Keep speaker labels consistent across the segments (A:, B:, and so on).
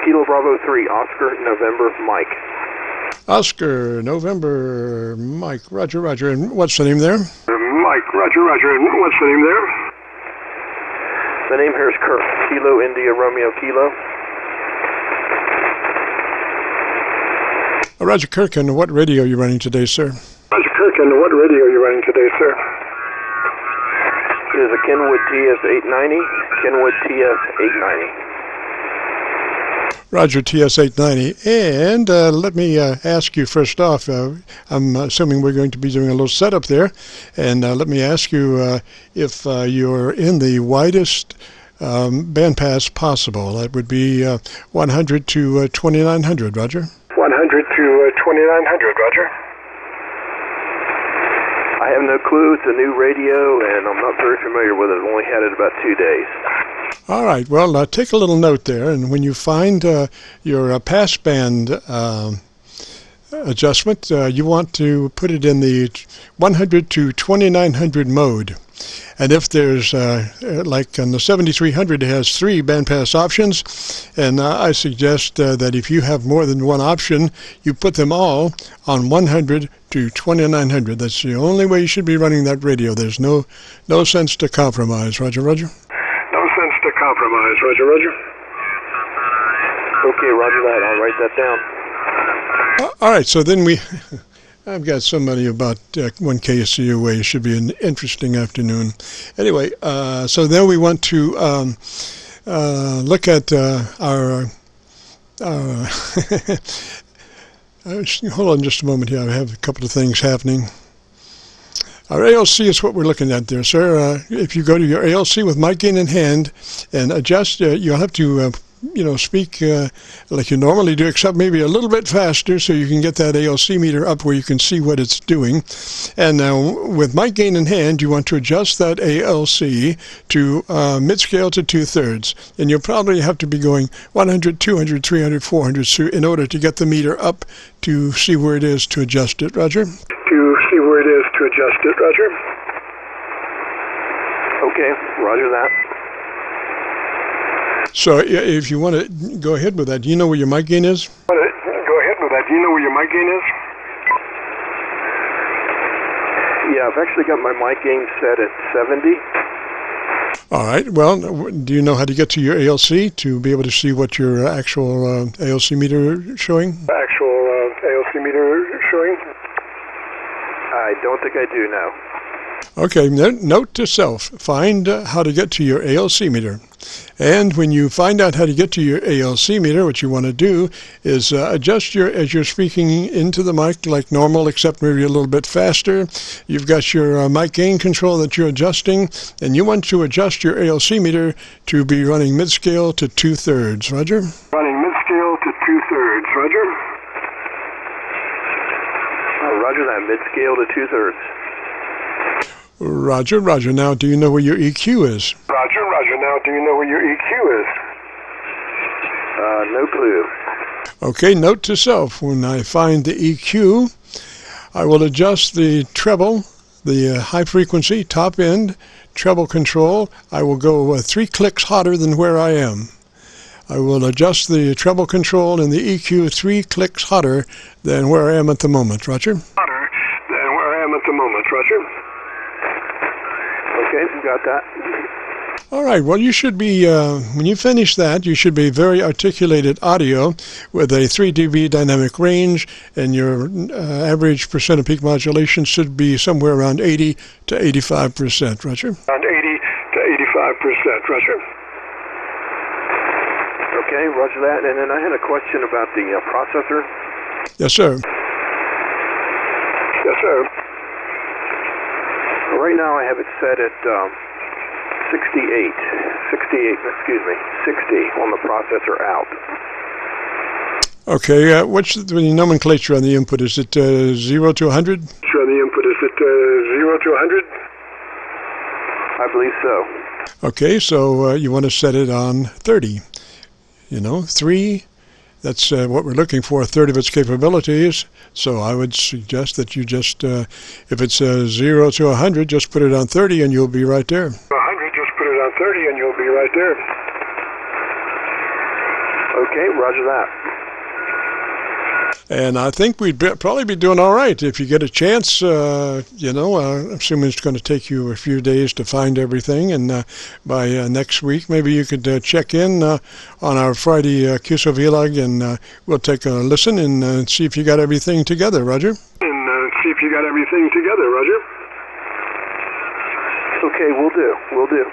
A: Kilo Bravo 3, Oscar, November, Mike.
B: Oscar, November, Mike, Roger, Roger. And what's the name there?
C: Mike, Roger, Roger. And what's the name there?
A: The name here is Kirk, Kilo India Romeo Kilo.
B: Roger, Kirk, and what radio are you running today, sir?
C: Roger, Kirk, and what radio are you running today, sir?
A: It is a Kenwood TS-890, Kenwood TS-890.
B: Roger, TS-890. And let me ask you first off, I'm assuming we're going to be doing a little setup there, and let me ask you if you're in the widest bandpass possible. That would be 100 to 2900, Roger.
C: 100 to 2900, Roger.
A: I have no clue. It's a new radio, and I'm not very familiar with it. I've only had it about 2 days.
B: All right. Well, take a little note there, and when you find your passband adjustment, you want to put it in the 100 to 2900 mode. And if there's, like on the 7300, it has 3 bandpass options, and I suggest that if you have more than one option, you put them all on 100 to 2900. That's the only way you should be running that radio. There's no sense to compromise. Roger, Roger.
C: No sense to compromise. Roger, Roger.
A: Okay, roger that. I'll write that down.
B: All right, so then I've got so many about 1 KSU away. It should be an interesting afternoon. Anyway, so then we want to look at our hold on just a moment here. I have a couple of things happening. Our ALC is what we're looking at there, sir. If you go to your ALC with mic gain in hand and adjust, you'll have to speak like you normally do, except maybe a little bit faster so you can get that ALC meter up where you can see what it's doing. And now with mic gain in hand, you want to adjust that ALC to mid-scale to 2/3. And you'll probably have to be going 100, 200, 300, 400 in order to get the meter up to see where it is to adjust it, Roger?
C: To see where it is to adjust it, Roger.
A: Okay, roger that.
B: So if you want to go ahead with that, do you know where your mic gain is?
C: Go ahead with that. Do you know where your mic gain is?
A: Yeah, I've actually got my mic gain set at 70.
B: All right. Well, do you know how to get to your ALC to be able to see what your actual ALC meter is showing?
C: Actual ALC meter showing?
A: I don't think I do now.
B: Okay, note to self, find how to get to your ALC meter. And when you find out how to get to your ALC meter, what you want to do is adjust as you're speaking into the mic like normal, except maybe a little bit faster. You've got your mic gain control that you're adjusting, and you want to adjust your ALC meter to be running mid-scale to 2/3. Roger?
C: Running mid-scale to 2/3. Roger?
A: Oh, roger that, mid-scale to 2/3.
B: Roger, Roger. Now, do you know where your EQ is?
C: Roger, Roger. Now, do you know where your EQ is?
A: No clue.
B: Okay, note to self, when I find the EQ, I will adjust the treble, the high frequency, top end, treble control. I will go 3 clicks hotter than where I am. I will adjust the treble control and the EQ 3 clicks hotter than where I am at the moment. Roger?
C: Hotter than where I am at the moment. Roger?
A: Okay, got that.
B: All right, well, you should be, when you finish that, you should be very articulated audio with a 3 dB dynamic range, and your average percent of peak modulation should be somewhere around 80 to 85%. Roger?
C: Around 80 to 85%. Roger?
A: Okay, roger that. And then I had a question about the processor.
B: Yes, sir.
C: Yes, sir.
A: Right now I have it set at 60 on the processor out.
B: Okay, what's the nomenclature on the input? Is it 0 to 100?
C: Sure, the input, is it 0 to 100?
A: I believe so.
B: Okay, so you want to set it on 30. 3, that's what we're looking for, a third of its capabilities. So I would suggest that you just, if it's 0 to 100, just put it on 30 and you'll be right there.
C: 100, just put it on 30 and you'll be right there.
A: Okay, roger that.
B: And I think we'd probably be doing all right if you get a chance. Assuming it's going to take you a few days to find everything, and by next week, maybe you could check in on our Friday Qso-Vlog, and we'll take a listen and see if you got everything together, Roger.
C: See if you got everything together, Roger.
A: Okay, we'll do.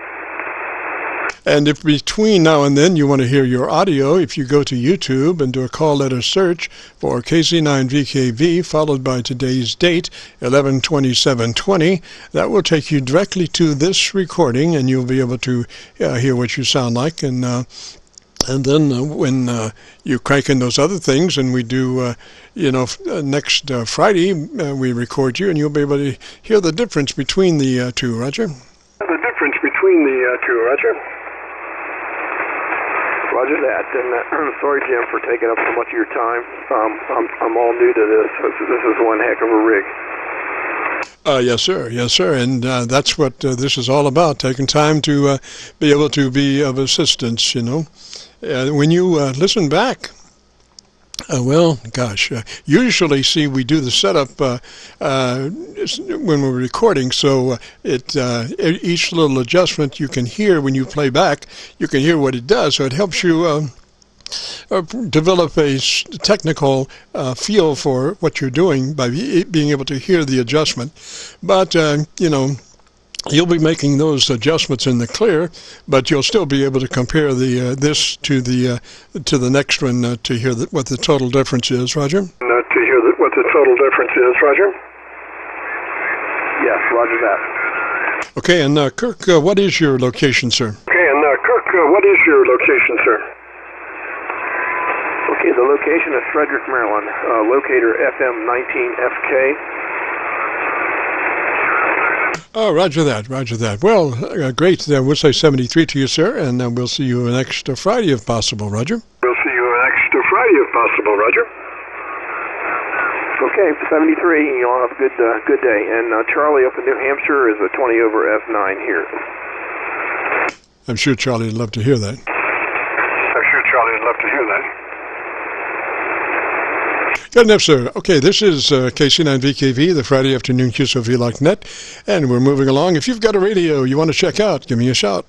B: And if between now and then you want to hear your audio, if you go to YouTube and do a call letter search for KC9VKV followed by today's date, 11/27/20, that will take you directly to this recording, and you'll be able to hear what you sound like. And then when you crank in those other things, and we do, next Friday, we record you, and you'll be able to hear the difference between the two, Roger.
C: The difference between the two, Roger.
A: Roger that. And sorry, Jim, for taking up so much of your time. I'm all new to this. This is one heck of a rig.
B: Yes, sir. And that's what this is all about, taking time to be able to be of assistance, when you listen back, usually, see, we do the setup when we're recording, so each little adjustment you can hear when you play back, you can hear what it does, so it helps you develop a technical feel for what you're doing by being able to hear the adjustment. But, you'll be making those adjustments in the clear, but you'll still be able to compare this to the next one to hear what the total difference is, Roger.
C: To hear what the total difference is, Roger.
A: Yes, roger that.
B: Okay, and Kirk, what is your location, sir?
C: Okay, and Kirk, what is your location, sir?
A: Okay, the location is Frederick, Maryland. Locator FM19FK.
B: Oh, roger that. Well, great. We'll say 73 to you, sir, and we'll see you next Friday if possible, Roger.
C: We'll see you next Friday if possible, Roger.
A: Okay, 73, and y'all have a good day. And Charlie up in New Hampshire is a 20 over F9 here.
B: I'm sure Charlie would love to hear that. Good enough, sir. Okay, this is KC9VKV, the Friday afternoon Qso-Vlog net, and we're moving along. If you've got a radio you want to check out, give me a shout.